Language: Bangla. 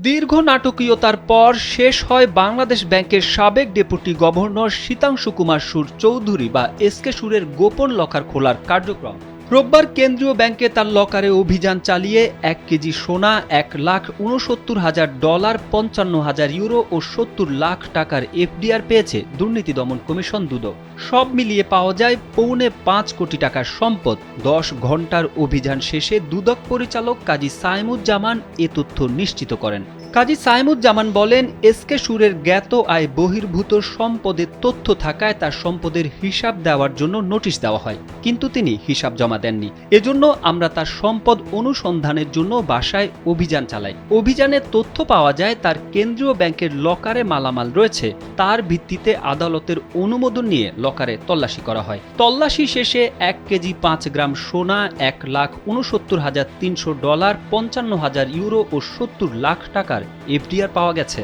দীর্ঘ নাটকীয়তার পর শেষ হয় বাংলাদেশ ব্যাংকের সাবেক ডেপুটি গভর্নর শীতাংশু কুমার সুর চৌধুরী বা এসকে সুরের গোপন লকার খোলার কার্যক্রম। রোববার কেন্দ্রীয় ব্যাংকে তার লকারে অভিযান চালিয়ে 1 কেজি সোনা, $1,69,000, 55,000 ইউরো ও 70 লাখ টাকার এফডিআর পেয়েছে দুর্নীতি দমন কমিশন দুদক। সব মিলিয়ে পাওয়া যায় পৌনে 5 কোটি টাকার সম্পদ। 10 ঘন্টার অভিযান শেষে দুদক পরিচালক কাজী সাইমুজ্জামান এ তথ্য নিশ্চিত করেন। কাজী সাইমুজ্জামান বলেন, এসকে সুরের জ্ঞাত আয় বহির্ভূত সম্পদের তথ্য থাকায় তার সম্পদের হিসাব দেওয়ার জন্য নোটিশ দেওয়া হয়, কিন্তু তিনি হিসাব জমা দেননি। এজন্য আমরা তার সম্পদ অনুসন্ধানের জন্য বাসায় অভিযান চালাই। অভিযানে তথ্য পাওয়া যায় তার কেন্দ্রীয় ব্যাংকের লকারে মালামাল রয়েছে। তার ভিত্তিতে আদালতের অনুমোদন নিয়ে লকারে তল্লাশি করা হয়। তল্লাশি শেষে 1 কেজি 5 গ্রাম সোনা, $1,69,300, 55,000 ইউরো ও 70 লাখ টাকার এফডিআর পাওয়া গেছে।